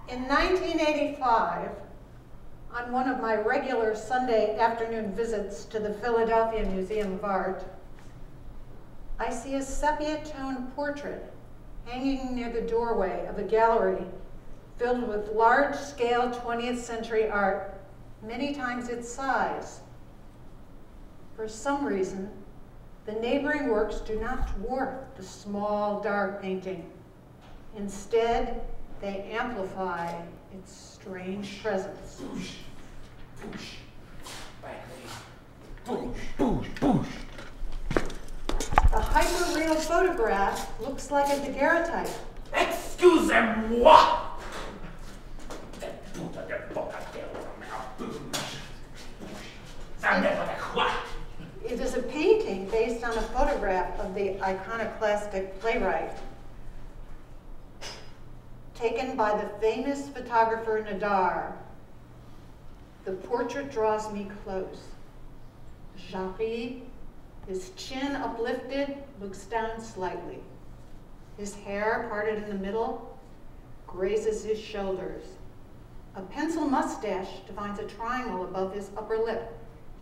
In 1985, on one of my regular Sunday afternoon visits to the Philadelphia Museum of Art, I see a sepia-toned portrait hanging near the doorway of a gallery filled with large-scale 20th century art, many times its size. For some reason, the neighboring works do not dwarf the small, dark painting. Instead, they amplify its strange presence. Boosh, boosh, boosh, boosh. The hyper-real photograph looks like a daguerreotype. Excusez-moi! It is a painting based on a photograph of the iconoclastic playwright, taken by the famous photographer Nadar. The portrait draws me close. Jarry, his chin uplifted, looks down slightly. His hair, parted in the middle, grazes his shoulders. A pencil mustache defines a triangle above his upper lip,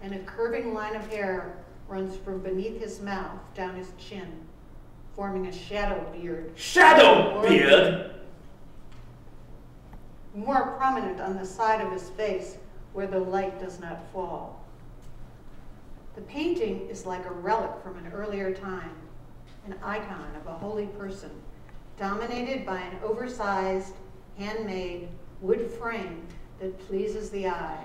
and a curving line of hair runs from beneath his mouth down his chin, forming a shadow beard. Shadow beard? More prominent on the side of his face where the light does not fall. The painting is like a relic from an earlier time, an icon of a holy person, dominated by an oversized, handmade wood frame that pleases the eye.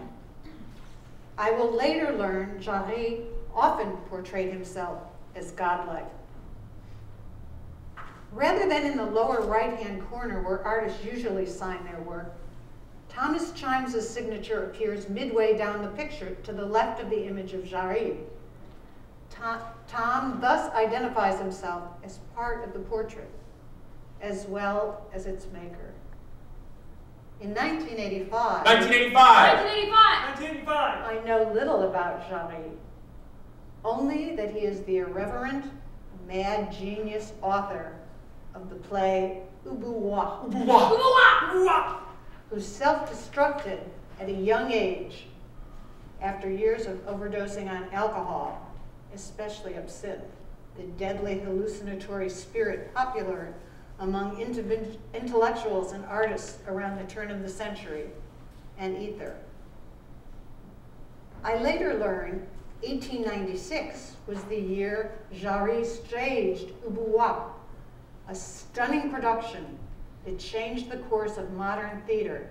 I will later learn Jarry often portrayed himself as godlike. Rather than in the lower right-hand corner where artists usually sign their work, Thomas Chimes' signature appears midway down the picture to the left of the image of Jarry. Tom thus identifies himself as part of the portrait, as well as its maker. In 1985, I know little about Jarry, only that he is the irreverent, mad genius author of the play Ubuwa, who self-destructed at a young age after years of overdosing on alcohol, especially absinthe, the deadly hallucinatory spirit popular among intellectuals and artists around the turn of the century, and ether. I later learned 1896 was the year Jarry staged Ubuwa, a stunning production that changed the course of modern theater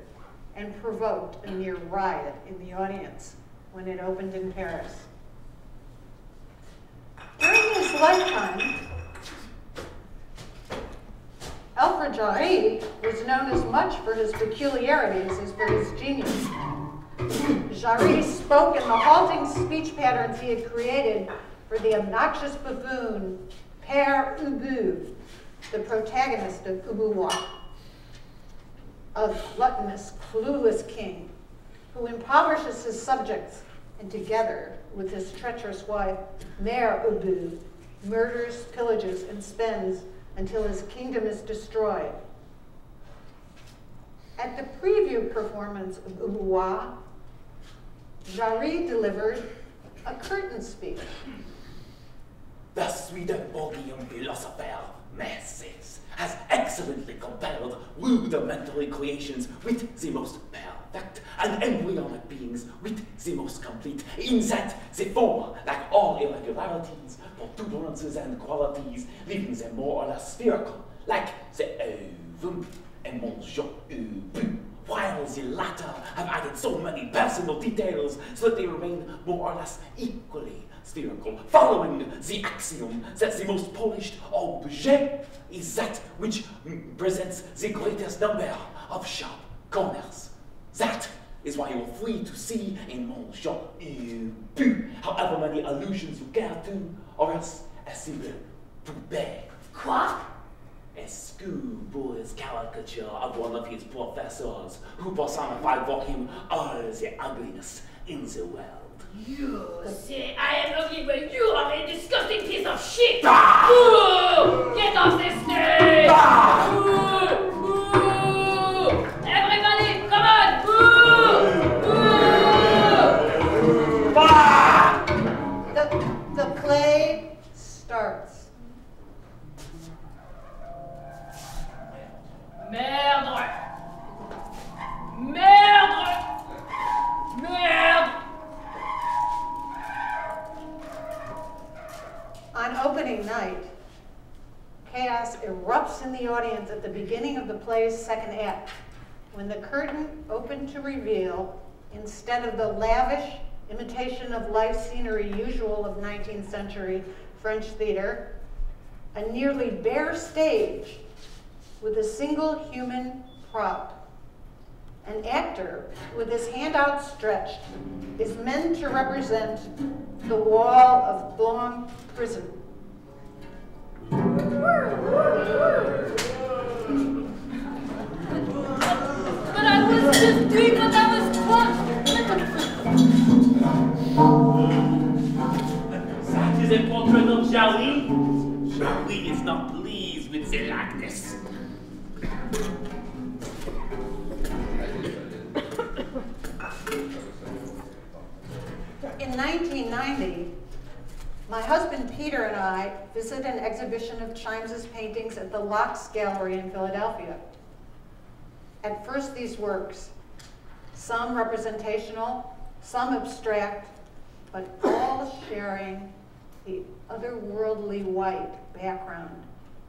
and provoked a near riot in the audience when it opened in Paris. During his lifetime, Alfred Jarry was known as much for his peculiarities as for his genius. Jarry spoke in the halting speech patterns he had created for the obnoxious buffoon, Père Ubu, the protagonist of Ubuwa, a gluttonous, clueless king who impoverishes his subjects and together with his treacherous wife, Mère Ubu, murders, pillages, and spends until his kingdom is destroyed. At the preview performance of Ubuwa, Jarry delivered a curtain speech. The Swedenborgian philosopher, Masses, has excellently compiled rudimentary creations with the most perfect and embryonic beings with the most complete, in that they form, like all irregularities, protuberances and qualities, leaving them more or less spherical, like the ovum and Monsieur Ubu, while the latter have added so many personal details so that they remain more or less equally spherical, following the axiom that the most polished objet is that which presents the greatest number of sharp corners. That is why you are free to see in Monsieur Ubu however many allusions you care to, or else a simple poupée. Quoi? A schoolboy's caricature of one of his professors who personified for him all the ugliness in the world. You say I am ugly, but you are a disgusting piece of shit! Ah! Ooh, get off the stage! Ah! Ooh, ooh. Everybody, come on! Ooh, ooh. Ah! The play starts. Merde! Merde! Merde! On opening night, chaos erupts in the audience at the beginning of the play's second act, when the curtain opened to reveal, instead of the lavish imitation of life scenery usual of 19th century French theater, a nearly bare stage with a single human prop. An actor, with his hand outstretched, is meant to represent the wall of Blanc prison. But I was just doing what I was taught. That is a portrait of Jarry. Jarry is not pleased with the likeness. In 1990, my husband Peter and I visited an exhibition of Chimes' paintings at the Lowe's Gallery in Philadelphia. At first, these works, some representational, some abstract, but all sharing the otherworldly white background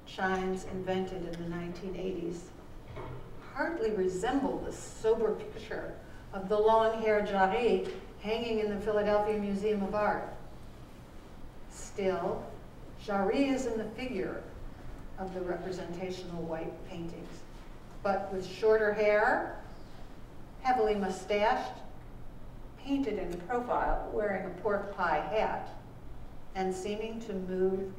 Chimes invented in the 1980s, hardly resemble the sober picture of the long-haired Jarry hanging in the Philadelphia Museum of Art. Still, Jarry is in the figure of the representational white paintings, but with shorter hair, heavily mustached, painted in profile, wearing a pork pie hat, and seeming to move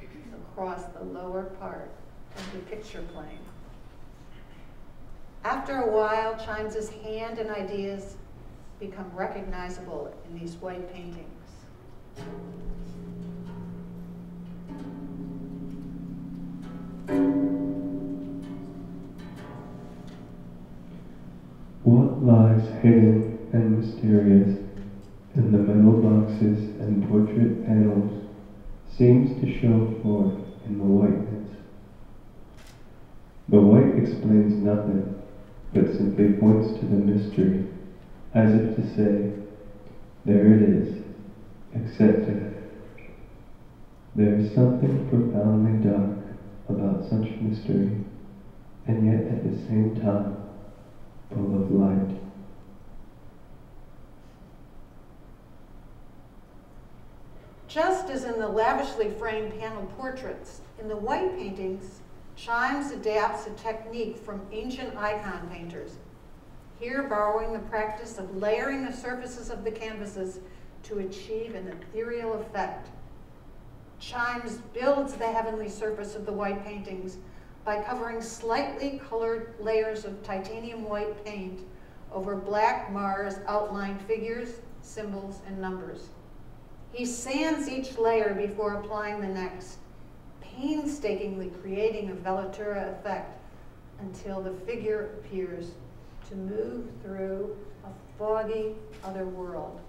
across the lower part of the picture plane. After a while, Chimes' hand and ideas become recognizable in these white paintings. What lies hidden and mysterious in the metal boxes and portrait panels seems to show forth in the whiteness. The white explains nothing, but simply points to the mystery, as if to say, there it is, accept it. There is something profoundly dark about such mystery, and yet at the same time, full of light. Just as in the lavishly framed panel portraits, in the white paintings, Chimes adapts a technique from ancient icon painters. here borrowing the practice of layering the surfaces of the canvases to achieve an ethereal effect. Chimes builds the heavenly surface of the white paintings by covering slightly colored layers of titanium white paint over black Mars outlined figures, symbols, and numbers. He sands each layer before applying the next, painstakingly creating a velatura effect until the figure appears to move through a foggy other world,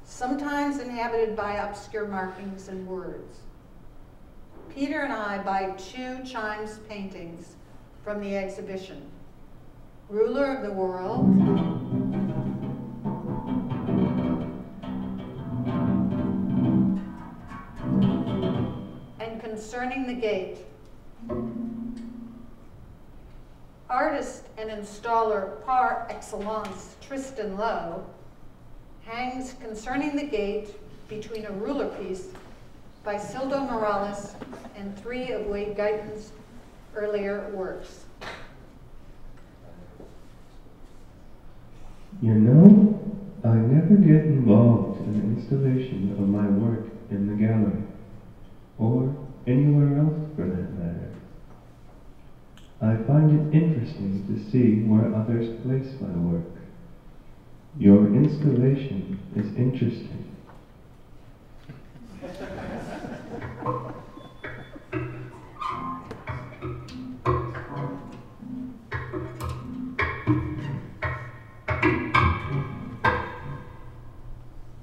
sometimes inhabited by obscure markings and words. Peter and I buy 2 Chimes paintings from the exhibition. Ruler of the World and Concerning the Gate. Artist and installer par excellence Tristin Lowe hangs Concerning the Gate between a ruler piece by Sildo Morales and 3 of Wade Guyton's earlier works. You know, I never get involved in the installation of my work in the gallery, or anywhere else for that matter. I find it interesting to see where others place my work. Your installation is interesting.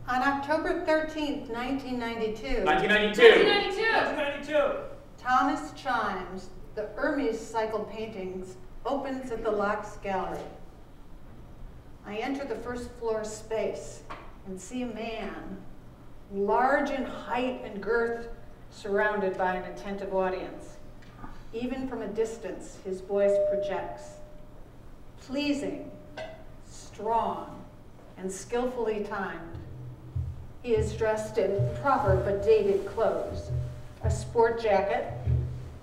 On October 13th, 1992, 1992! Thomas Chimes, the Hermes cycle paintings, opens at the Locke's Gallery. I enter the first floor space and see a man, large in height and girth, surrounded by an attentive audience. Even from a distance, his voice projects. Pleasing, strong, and skillfully timed. He is dressed in proper but dated clothes, a sport jacket,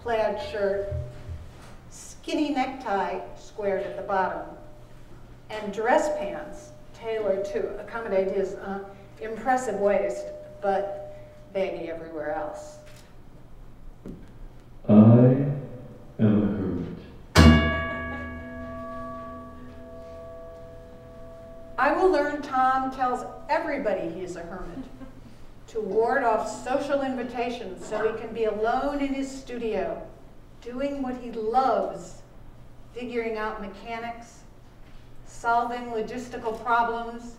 plaid shirt, skinny necktie squared at the bottom, and dress pants tailored to accommodate his impressive waist, but baggy everywhere else. I am a hermit. I will learn Tom tells everybody he's a hermit to ward off social invitations so he can be alone in his studio, doing what he loves, figuring out mechanics, solving logistical problems,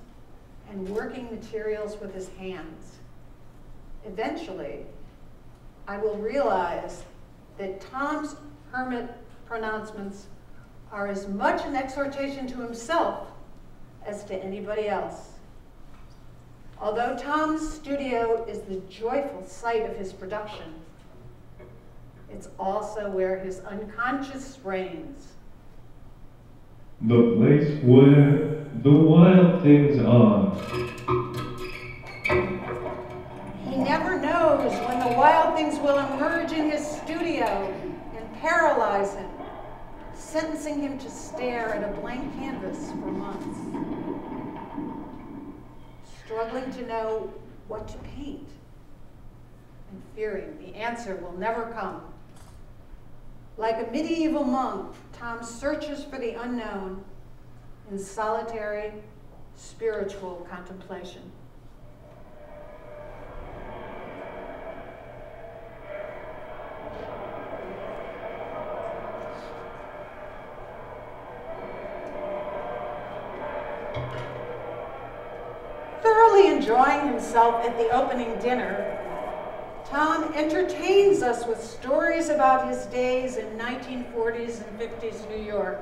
and working materials with his hands. Eventually, I will realize that Tom's hermit pronouncements are as much an exhortation to himself as to anybody else. Although Tom's studio is the joyful site of his production, it's also where his unconscious reigns. The place where the wild things are. He never knows when the wild things will emerge in his studio and paralyze him, sentencing him to stare at a blank canvas for months, struggling to know what to paint, and fearing the answer will never come. Like a medieval monk, Tom searches for the unknown in solitary, spiritual contemplation. Thoroughly enjoying himself at the opening dinner, Tom entertains us with stories about his days in 1940s and 50s New York,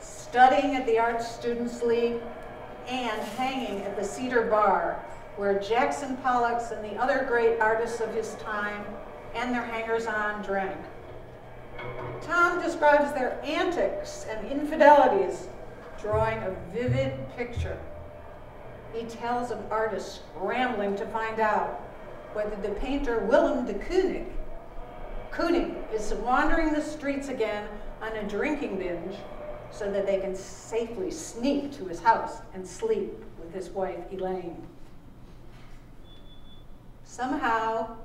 studying at the Art Students League and hanging at the Cedar Bar, where Jackson Pollocks and the other great artists of his time and their hangers-on drank. Tom describes their antics and infidelities, drawing a vivid picture. He tells of artists scrambling to find out whether the painter Willem de Kooning is wandering the streets again on a drinking binge, so that they can safely sneak to his house and sleep with his wife, Elaine. Somehow,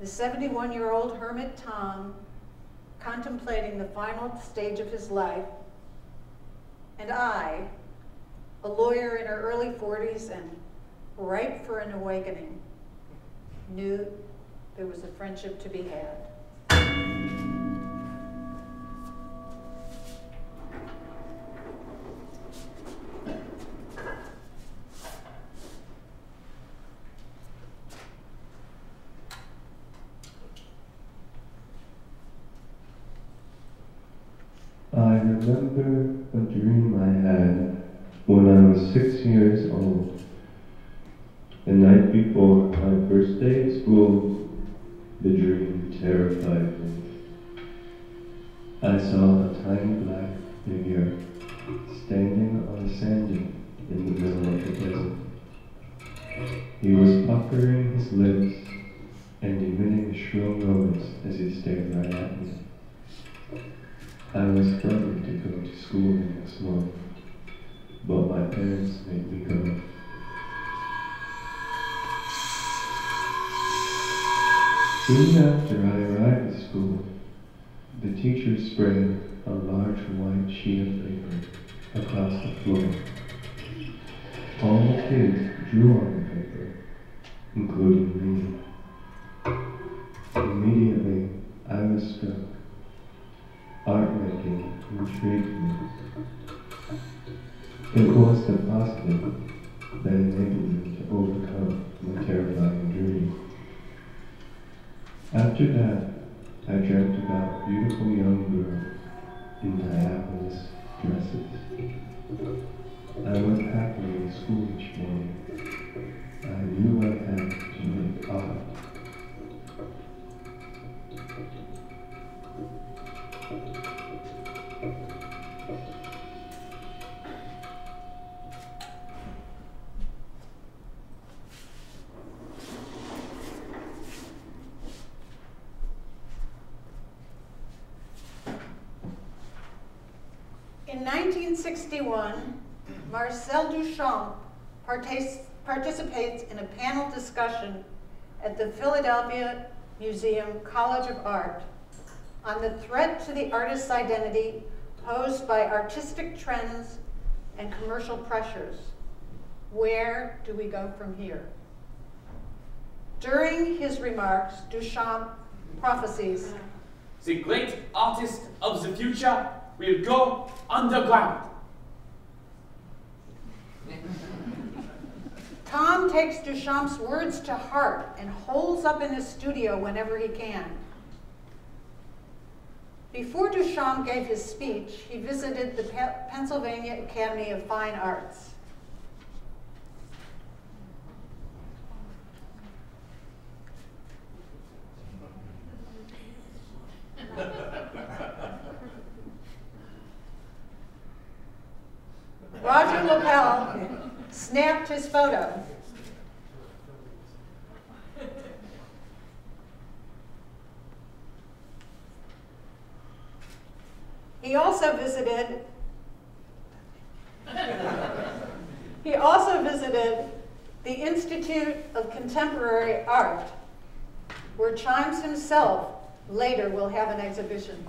the 71-year-old hermit Tom, contemplating the final stage of his life, and I, a lawyer in her early 40s and ripe for an awakening, knew there was a friendship to be had. I remember a dream I had when I was 6 years old. The night before my first day at school, the dream terrified me. I saw a tiny black figure standing on a sand dune in the middle of the desert. He was puckering his lips and emitting a shrill noise as he stared right at me. I was frightened to go to school the next morning, but my parents made me go. Soon after I arrived at school, the teacher spread a large white sheet of paper across the floor. All the kids drew on the paper, including me. Immediately, I was struck. Art making intrigued me. It was the positive that enabled me to overcome my terrifying dream. After that, I dreamt about beautiful young girls in diaphanous dresses. I went happily to school each morning. I knew I had to make art. In 1961, Marcel Duchamp participates in a panel discussion at the Philadelphia Museum College of Art on the threat to the artist's identity posed by artistic trends and commercial pressures. Where do we go from here? During his remarks, Duchamp prophesies, "The great artist of the future will go underground." Tom takes Duchamp's words to heart and holds up in his studio whenever he can. Before Duchamp gave his speech, he visited the Pennsylvania Academy of Fine Arts. Roger Lapel snapped his photo. He also visited the Institute of Contemporary Art, where Chimes himself later will have an exhibition.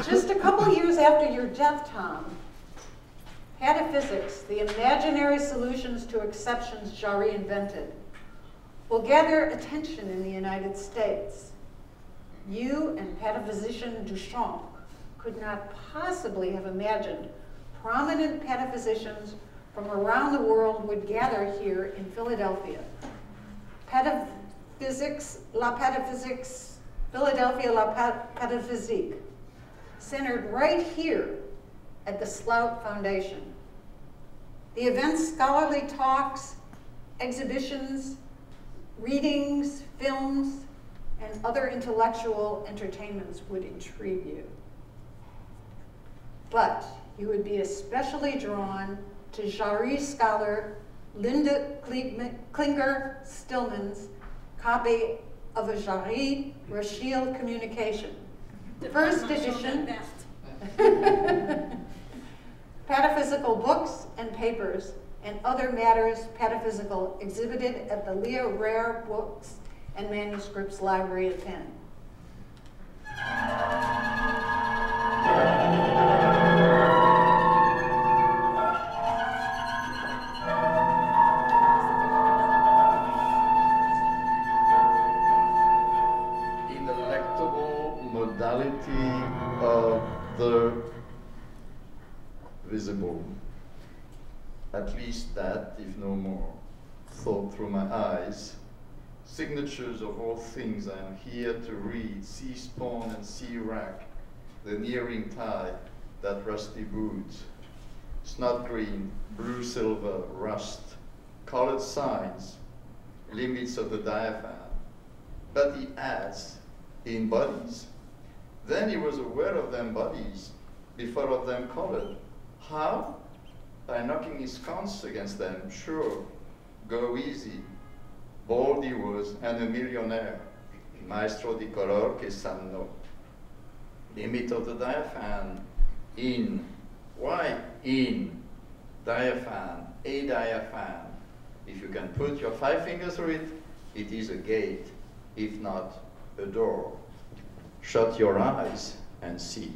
Just a couple years after your death, Tom, Pataphysics, the imaginary solutions to exceptions Jarry invented, will gather attention in the United States. You and Pataphysician Duchamp could not possibly have imagined prominent pataphysicians from around the world would gather here in Philadelphia. Pataphysics, Philadelphia La Pataphysique, centered right here at the Slought Foundation. The event's scholarly talks, exhibitions, readings, films, and other intellectual entertainments would intrigue you. But you would be especially drawn to Jarry scholar Linda Klinger-Stillman's copy of a Jarry Rachel communication. First edition, pataphysical books and papers and other matters pataphysical exhibited at the Lea Rare Books and Manuscripts Library at Penn. Ineluctable modality of the visible, at least that, if no more, thought through my eyes. Signatures of all things I am here to read, sea spawn and sea rack, the nearing tide, that rusty boot, snot green, blue silver, rust, colored signs, limits of the diaphragm. But he adds, in bodies. Then he was aware of them bodies, before of them colored. How? By knocking his sconce against them, sure. Go easy. Bold he was, and a millionaire. Maestro di color che sanno. Limit of the diaphragm. In. Why in? Diaphragm. A diaphragm. If you can put your 5 fingers through it, it is a gate. If not, a door. Shut your eyes and see.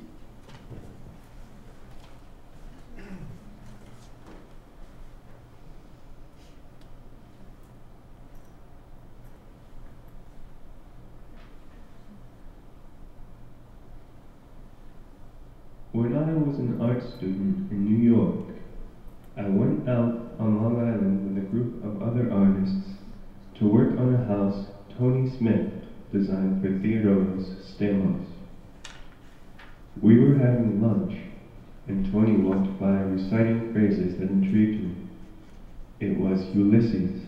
When I was an art student in New York, I went out on Long Island with a group of other artists to work on a house Tony Smith designed for Theodoros Stamos. We were having lunch, and Tony walked by reciting phrases that intrigued me. It was Ulysses.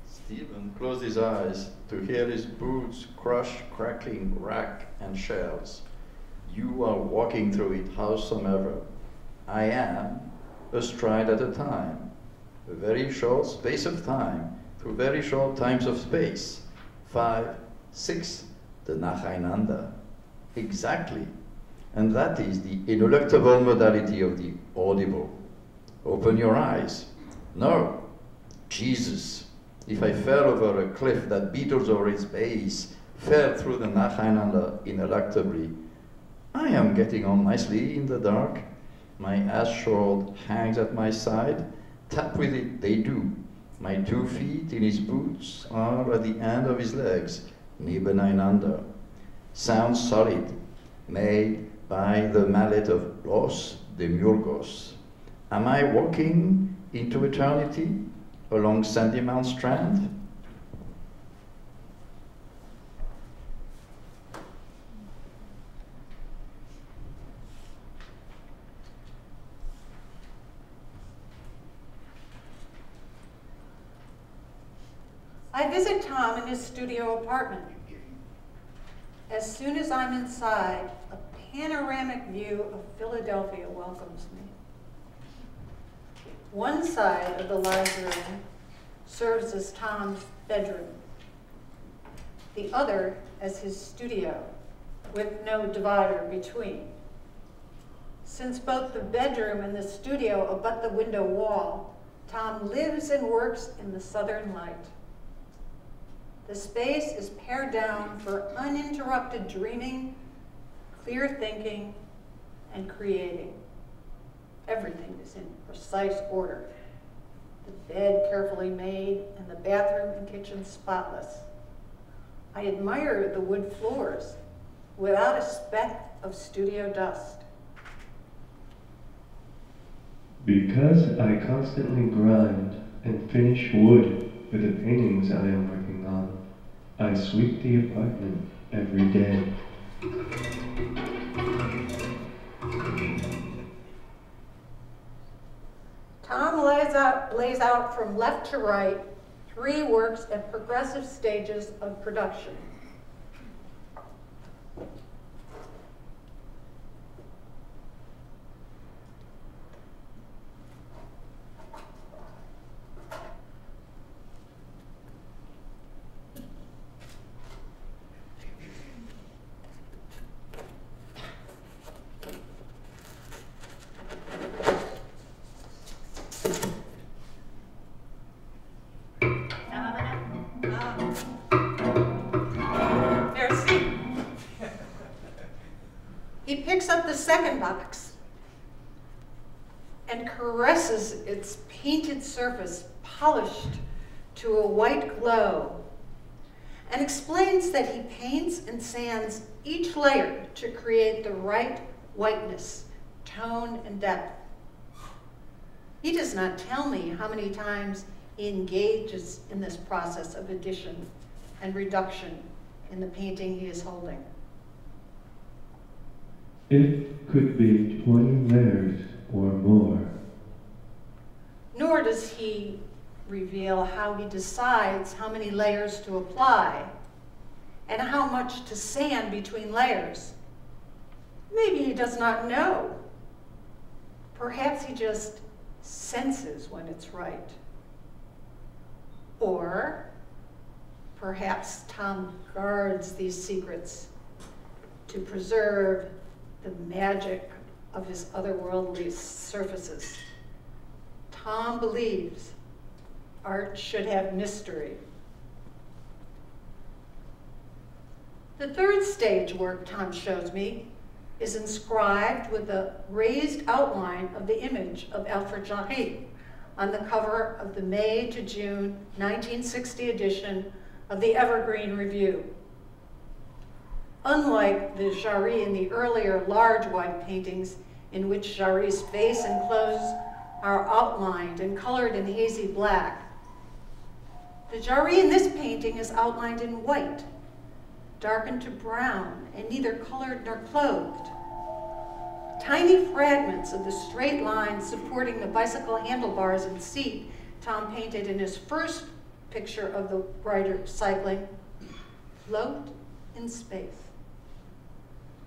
Stephen closed his eyes to hear his boots crush, crackling wrack and shells. You are walking through it howsomever. I am, a stride at a time, a very short space of time, through very short times of space. 5, 6, the nacheinander. Exactly. And that is the ineluctable modality of the audible. Open your eyes. No. Jesus. If I fell over a cliff that beetles over its base, fell through the nacheinander ineluctably, I am getting on nicely in the dark. My ass-shawled hangs at my side. Tap with it, they do. My 2 feet in his boots are at the end of his legs, nebeneinander. Sound solid, made by the mallet of Los Demiurgos. Am I walking into eternity along Sandy Mount Strand? I visit Tom in his studio apartment. As soon as I'm inside, a panoramic view of Philadelphia welcomes me. One side of the large room serves as Tom's bedroom, the other as his studio, with no divider between. Since both the bedroom and the studio abut the window wall, Tom lives and works in the southern light. The space is pared down for uninterrupted dreaming, clear thinking, and creating. Everything is in precise order. The bed carefully made, and the bathroom and kitchen spotless. I admire the wood floors without a speck of studio dust. Because I constantly grind and finish wood for the paintings I am working on, I sweep the apartment every day. Tom lays out from left to right 3 works at progressive stages of production. He picks up the second box and caresses its painted surface, polished to a white glow, and explains that he paints and sands each layer to create the right whiteness, tone, and depth. He does not tell me how many times he engages in this process of addition and reduction in the painting he is holding. It could be 20 layers or more. Nor does he reveal how he decides how many layers to apply and how much to sand between layers. Maybe he does not know. Perhaps he just senses when it's right. Or perhaps Tom guards these secrets to preserve the magic of his otherworldly surfaces. Tom believes art should have mystery. The third stage work Tom shows me is inscribed with the raised outline of the image of Alfred Jarry on the cover of the May to June 1960 edition of the Evergreen Review. Unlike the Jarry in the earlier large white paintings in which Jarry's face and clothes are outlined and colored in hazy black, the Jarry in this painting is outlined in white, darkened to brown, and neither colored nor clothed. Tiny fragments of the straight lines supporting the bicycle handlebars and seat Tom painted in his first picture of the writer cycling float in space.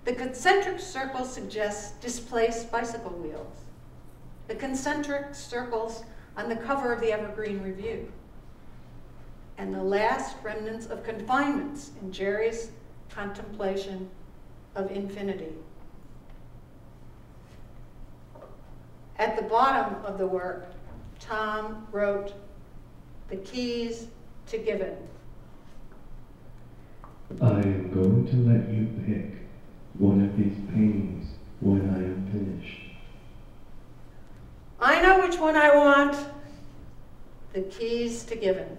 The concentric circle suggests displaced bicycle wheels. The concentric circles on the cover of the Evergreen Review. And the last remnants of confinements in Jarry's contemplation of infinity. At the bottom of the work, Tom wrote, "The keys to Given." I am going to let you pick one of these paintings when I am finished. I know which one I want. The keys to Given.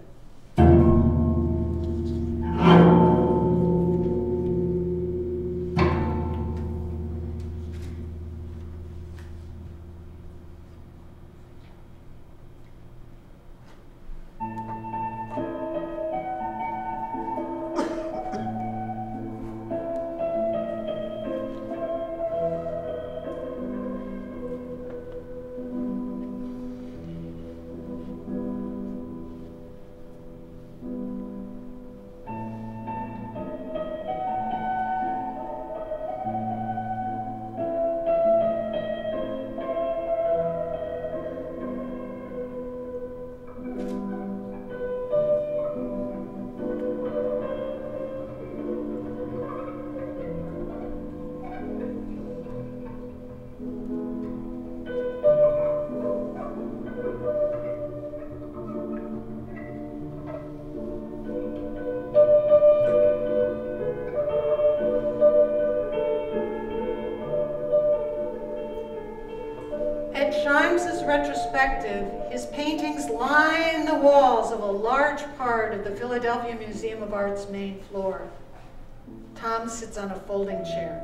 Chimes' retrospective, his paintings line the walls of a large part of the Philadelphia Museum of Art's main floor. Tom sits on a folding chair.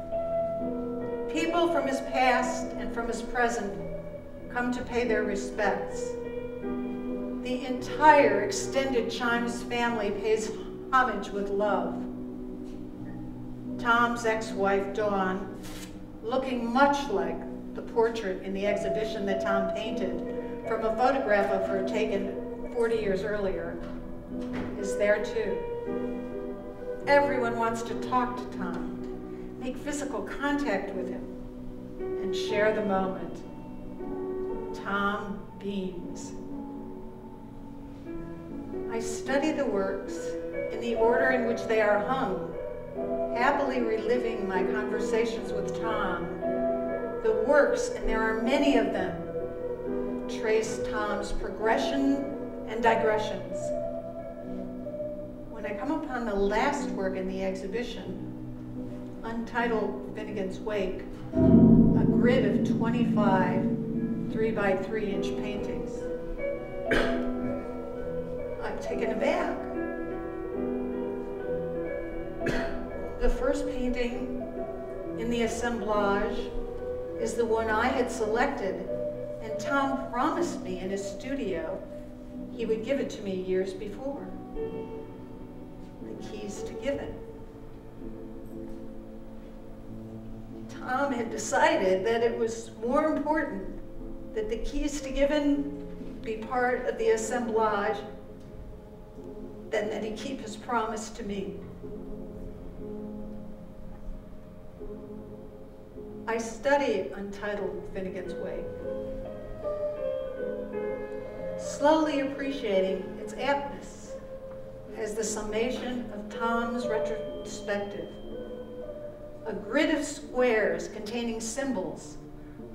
People from his past and from his present come to pay their respects. The entire extended Chimes family pays homage with love. Tom's ex-wife, Dawn, looking much like the portrait in the exhibition that Tom painted from a photograph of her taken 40 years earlier, is there too. Everyone wants to talk to Tom, make physical contact with him, and share the moment. Tom beams. I study the works in the order in which they are hung, happily reliving my conversations with Tom. The works, and there are many of them, trace Tom's progression and digressions. When I come upon the last work in the exhibition, untitled Finnegan's Wake, a grid of 25 3x3-inch paintings, I'm taken aback. The first painting in the assemblage is the one I had selected, and Tom promised me in his studio he would give it to me years before. The Keys to Given. Tom had decided that it was more important that the Keys to Given be part of the assemblage than that he keep his promise to me. I study Untitled Finnegan's Wake, slowly appreciating its aptness as the summation of Tom's retrospective, a grid of squares containing symbols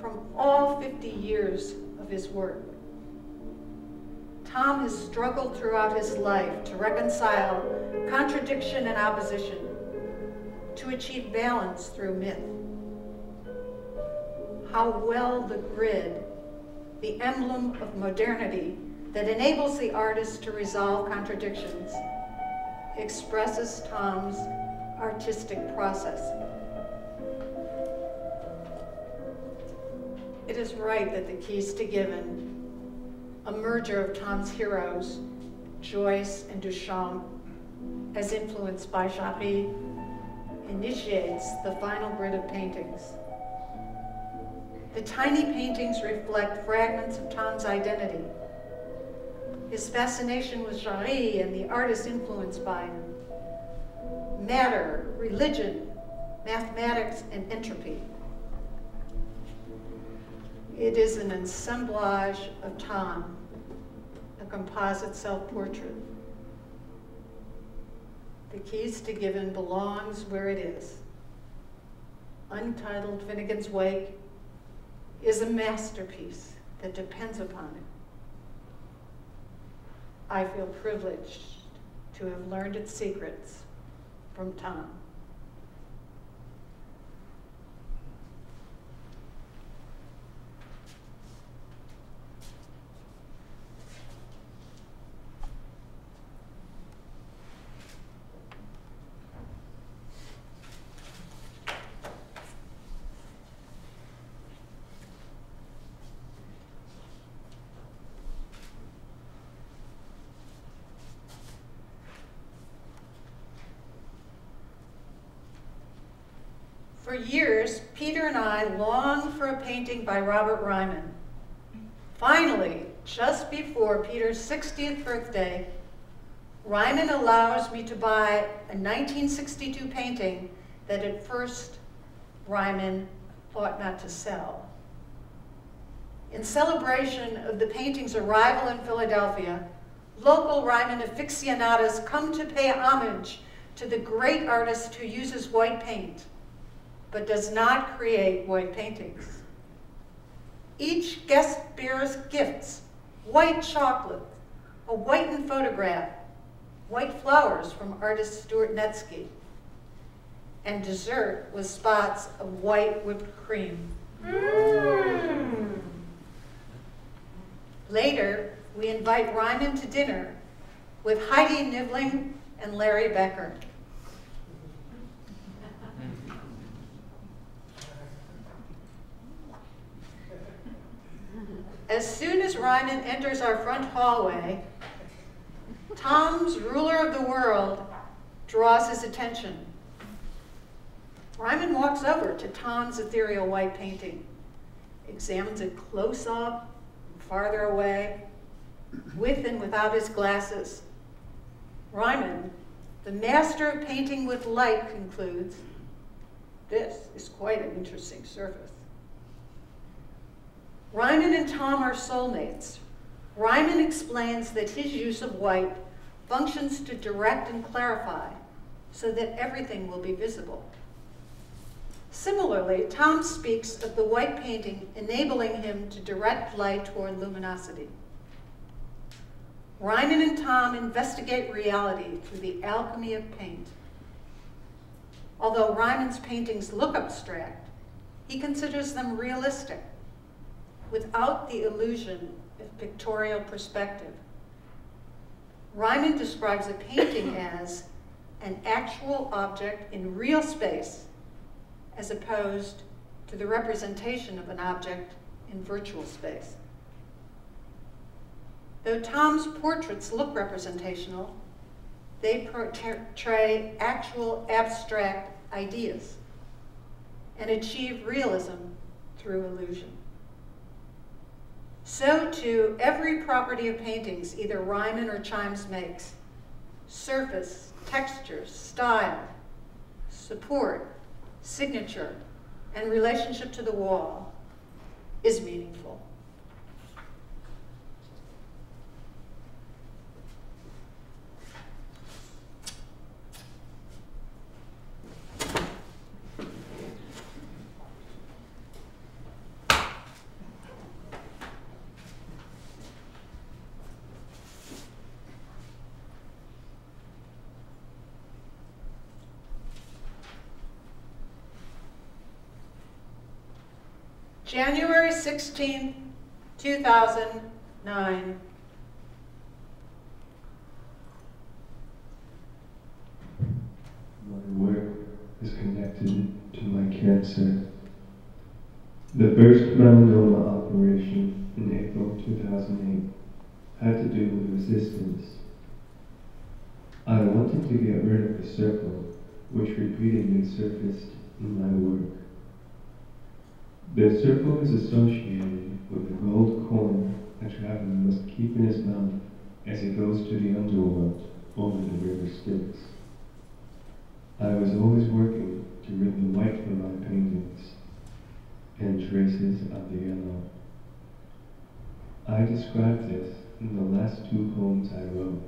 from all 50 years of his work. Tom has struggled throughout his life to reconcile contradiction and opposition, to achieve balance through myth. How well the grid, the emblem of modernity that enables the artist to resolve contradictions, expresses Tom's artistic process. It is right that the Keys to Given, a merger of Tom's heroes, Joyce and Duchamp, as influenced by Jarry, initiates the final grid of paintings. The tiny paintings reflect fragments of Tom's identity, his fascination with Jarry and the artists influenced by him, matter, religion, mathematics, and entropy. It is an assemblage of Tom, a composite self-portrait. The Keys to Given belongs where it is. Untitled Finnegan's Wake is a masterpiece that depends upon it. I feel privileged to have learned its secrets from Tom. For years, Peter and I longed for a painting by Robert Ryman. Finally, just before Peter's 60th birthday, Ryman allows me to buy a 1962 painting that at first Ryman thought not to sell. In celebration of the painting's arrival in Philadelphia, local Ryman aficionados come to pay homage to the great artist who uses white paint, but does not create white paintings. Each guest bears gifts: white chocolate, a whitened photograph, white flowers from artist Stuart Netsky, and dessert with spots of white whipped cream. Later, we invite Ryman to dinner with Heidi Nibbling and Larry Becker. As soon as Ryman enters our front hallway, Tom's ruler of the world draws his attention. Ryman walks over to Tom's ethereal white painting, examines it close up, farther away, with and without his glasses. Ryman, the master of painting with light, concludes, this is quite an interesting surface. Ryman and Tom are soulmates. Ryman explains that his use of white functions to direct and clarify so that everything will be visible. Similarly, Tom speaks of the white painting enabling him to direct light toward luminosity. Ryman and Tom investigate reality through the alchemy of paint. Although Ryman's paintings look abstract, he considers them realistic, without the illusion of pictorial perspective. Ryman describes a painting as an actual object in real space, as opposed to the representation of an object in virtual space. Though Tom's portraits look representational, they portray actual abstract ideas and achieve realism through illusion. So too, every property of paintings either Ryman or Chimes makes, surface, texture, style, support, signature, and relationship to the wall, is meaningful. January 16, 2009. My work is connected to my cancer. The first melanoma operation in April 2008 had to do with resistance. I wanted to get rid of the circle, which repeatedly surfaced in my work. The circle is associated with a gold coin a traveler must keep in his mouth as he goes to the underworld over the river Styx. I was always working to rid the white from my paintings and traces of the yellow. I described this in the last two poems I wrote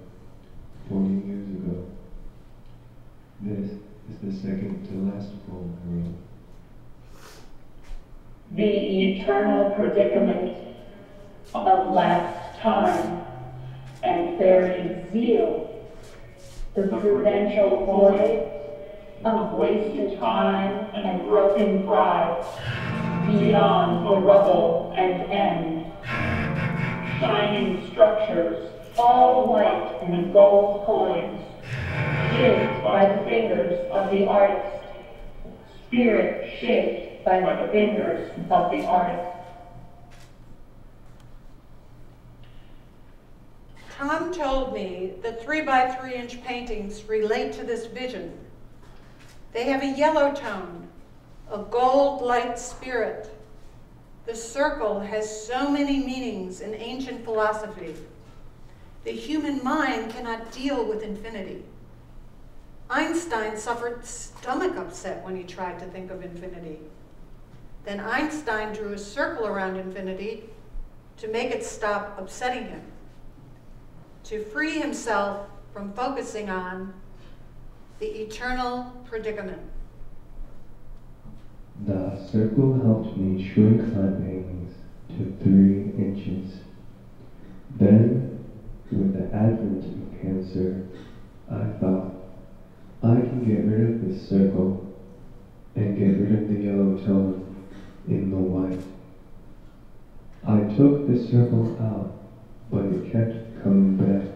40 years ago. This is the second to last poem I wrote. The eternal predicament of lapsed time and buried zeal, the prudential void of wasted time and broken pride, beyond the rubble and end, shining structures, all white and gold coins, shaped by the fingers of the artist, spirit shaped by the fingers of the artist. Tom told me the 3 by 3 inch paintings relate to this vision. They have a yellow tone, a gold light spirit. The circle has so many meanings in ancient philosophy. The human mind cannot deal with infinity. Einstein suffered stomach upset when he tried to think of infinity. Then Einstein drew a circle around infinity to make it stop upsetting him, to free himself from focusing on the eternal predicament. The circle helped me shrink my paintings to 3 inches. Then, with the advent of cancer, I thought, I can get rid of this circle and get rid of the yellow tone in the white. I took the circle out, but it kept coming back.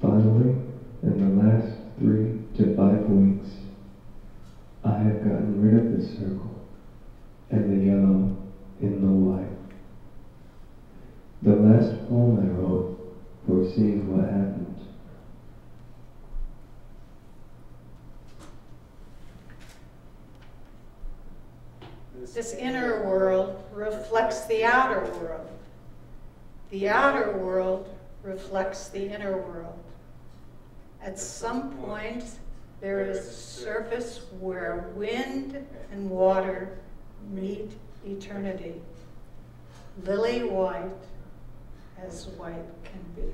Finally, in the last 3 to 5 weeks, I have gotten rid of the circle and the yellow in the white. The last poem I wrote, foreseeing what happened. This inner world reflects the outer world. The outer world reflects the inner world. At some point, there is a surface where wind and water meet eternity. Lily white as white can be.